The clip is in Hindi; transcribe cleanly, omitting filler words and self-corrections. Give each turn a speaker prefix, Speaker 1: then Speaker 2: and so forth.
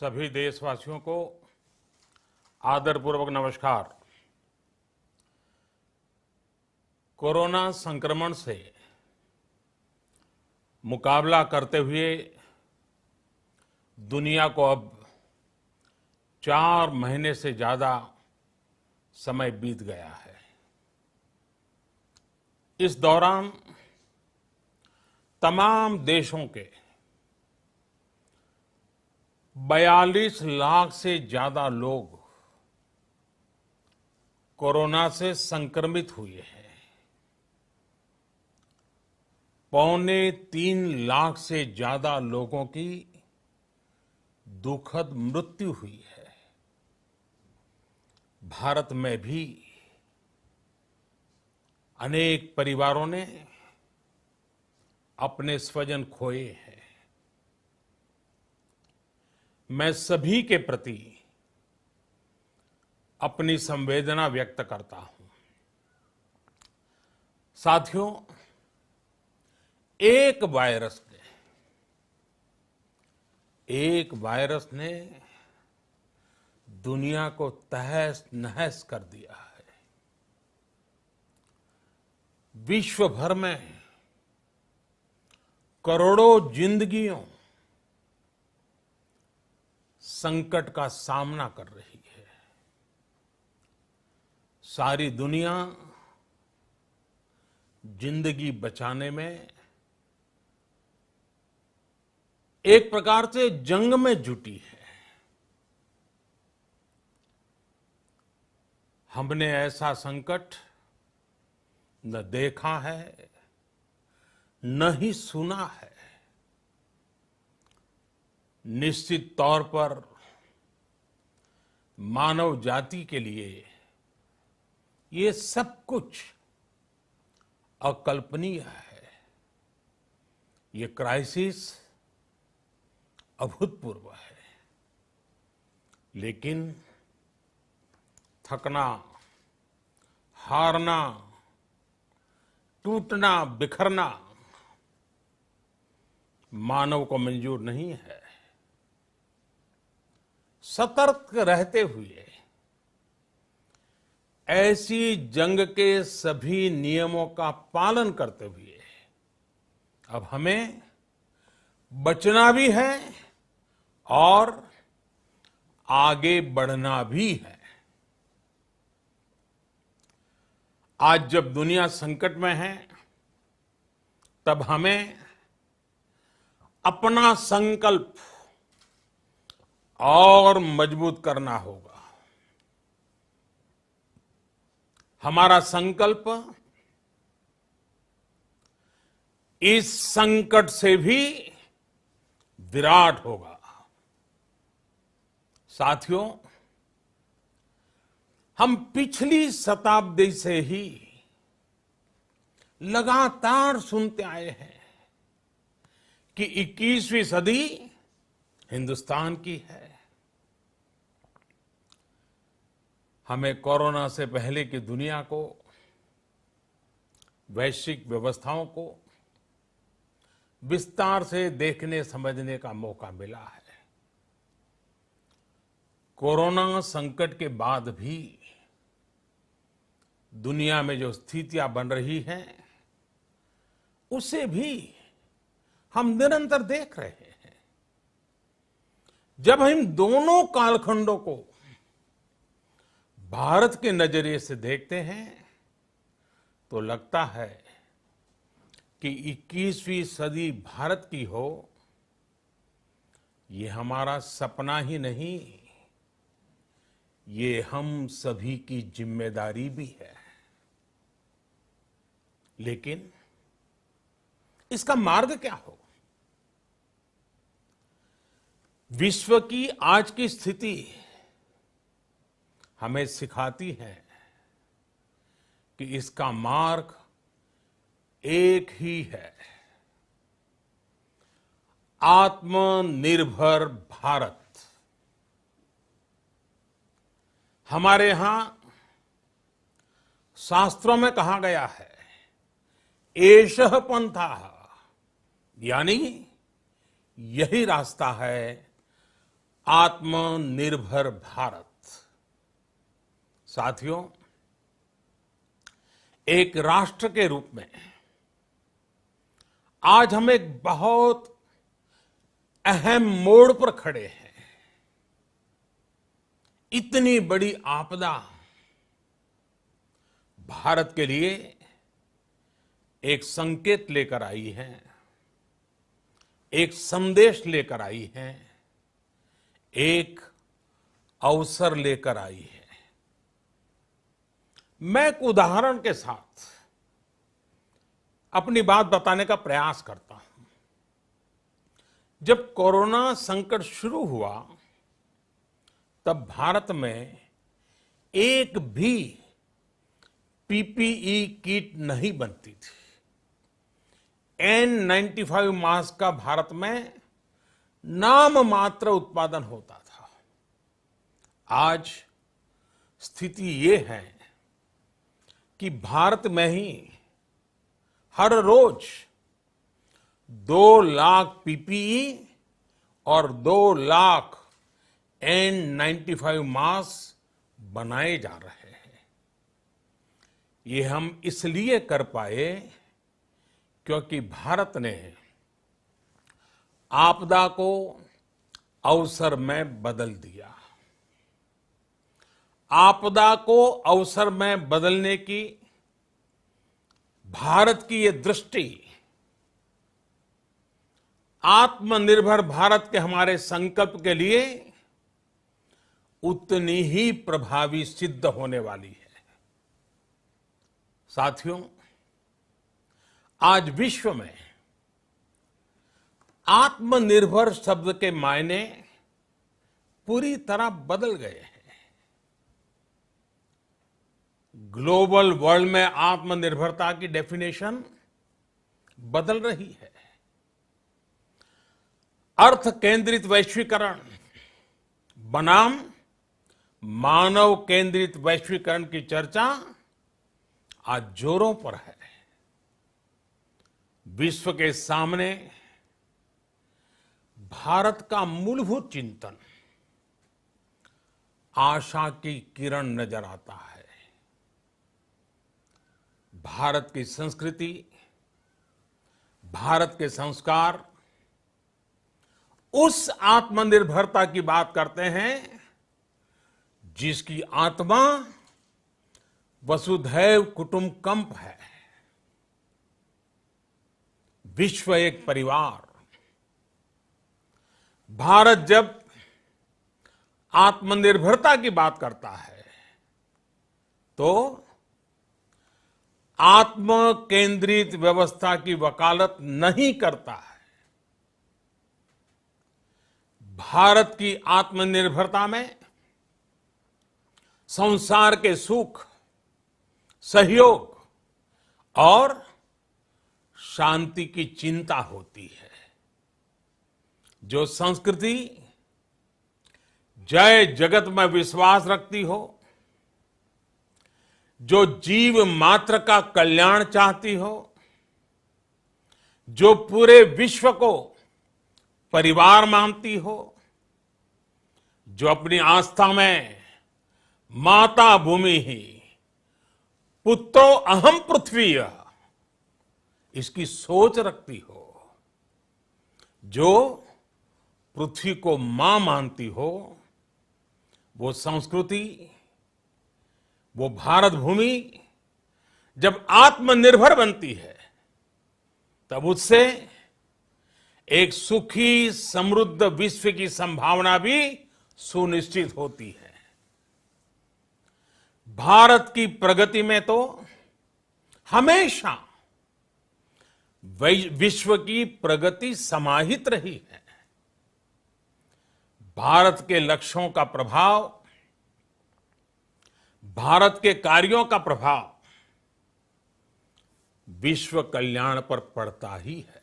Speaker 1: सभी देशवासियों को आदरपूर्वक नमस्कार। कोरोना संक्रमण से मुकाबला करते हुए दुनिया को अब 4 महीने से ज्यादा समय बीत गया है। इस दौरान तमाम देशों के 42 लाख से ज्यादा लोग कोरोना से संक्रमित हुए हैं। 2.25 लाख से ज्यादा लोगों की दुखद मृत्यु हुई है। भारत में भी अनेक परिवारों ने अपने स्वजन खोए हैं। मैं सभी के प्रति अपनी संवेदना व्यक्त करता हूं। साथियों, एक वायरस ने दुनिया को तहस नहस कर दिया है। विश्व भर में करोड़ों जिंदगियों संकट का सामना कर रही है। सारी दुनिया जिंदगी बचाने में एक प्रकार से जंग में जुटी है। हमने ऐसा संकट न देखा है, न ही सुना है। निश्चित तौर पर मानव जाति के लिए ये सब कुछ अकल्पनीय है। ये क्राइसिस अभूतपूर्व है। लेकिन थकना, हारना, टूटना, बिखरना मानव को मंजूर नहीं है। सतर्क रहते हुए ऐसी जंग के सभी नियमों का पालन करते हुए अब हमें बचना भी है और आगे बढ़ना भी है। आज जब दुनिया संकट में है, तब हमें अपना संकल्प और मजबूत करना होगा। हमारा संकल्प इस संकट से भी विराट होगा। साथियों, हम पिछली शताब्दी से ही लगातार सुनते आए हैं कि 21वीं सदी हिंदुस्तान की है। हमें कोरोना से पहले की दुनिया को, वैश्विक व्यवस्थाओं को विस्तार से देखने समझने का मौका मिला है। कोरोना संकट के बाद भी दुनिया में जो स्थितियां बन रही हैं, उसे भी हम निरंतर देख रहे हैं। जब हम दोनों कालखंडों को भारत के नजरिए से देखते हैं, तो लगता है कि 21वीं सदी भारत की हो, ये हमारा सपना ही नहीं, ये हम सभी की जिम्मेदारी भी है। लेकिन इसका मार्ग क्या हो? विश्व की आज की स्थिति हमें सिखाती है कि इसका मार्ग एक ही है, आत्मनिर्भर भारत। हमारे यहां शास्त्रों में कहा गया है, एषः पंथः, यानी यही रास्ता है आत्मनिर्भर भारत। साथियों, एक राष्ट्र के रूप में आज हम एक बहुत अहम मोड़ पर खड़े हैं। इतनी बड़ी आपदा भारत के लिए एक संकेत लेकर आई है, एक संदेश लेकर आई है, एक अवसर लेकर आई है। मैं एक उदाहरण के साथ अपनी बात बताने का प्रयास करता हूं। जब कोरोना संकट शुरू हुआ, तब भारत में एक भी पीपीई किट नहीं बनती थी। N95 मास्क का भारत में नाम मात्र उत्पादन होता था। आज स्थिति ये है कि भारत में ही हर रोज 2 लाख पीपीई और 2 लाख N95 मास्क बनाए जा रहे हैं। ये हम इसलिए कर पाए क्योंकि भारत ने आपदा को अवसर में बदल दिया। आपदा को अवसर में बदलने की भारत की ये दृष्टि आत्मनिर्भर भारत के हमारे संकल्प के लिए उतनी ही प्रभावी सिद्ध होने वाली है। साथियों, आज विश्व में आत्मनिर्भर शब्द के मायने पूरी तरह बदल गए हैं। ग्लोबल वर्ल्ड में आत्मनिर्भरता की डेफिनेशन बदल रही है। अर्थ केंद्रित वैश्वीकरण बनाम मानव केंद्रित वैश्वीकरण की चर्चा आज जोरों पर है। विश्व के सामने भारत का मूलभूत चिंतन आशा की किरण नजर आता है। भारत की संस्कृति, भारत के संस्कार उस आत्मनिर्भरता की बात करते हैं जिसकी आत्मा वसुधैव कुटुंबकम है। विश्व एक परिवार। भारत जब आत्मनिर्भरता की बात करता है तो आत्म केंद्रित व्यवस्था की वकालत नहीं करता है। भारत की आत्मनिर्भरता में संसार के सुख, सहयोग और शांति की चिंता होती है। जो संस्कृति जय जगत में विश्वास रखती हो, जो जीव मात्र का कल्याण चाहती हो, जो पूरे विश्व को परिवार मानती हो, जो अपनी आस्था में माता भूमि ही पुत्रो अहम पृथ्वी इसकी सोच रखती हो, जो पृथ्वी को मां मानती हो, वो संस्कृति, वो भारत भूमि जब आत्मनिर्भर बनती है तब उससे एक सुखी समृद्ध विश्व की संभावना भी सुनिश्चित होती है। भारत की प्रगति में तो हमेशा विश्व की प्रगति समाहित रही है। भारत के लक्ष्यों का प्रभाव, भारत के कार्यों का प्रभाव विश्व कल्याण पर पड़ता ही है।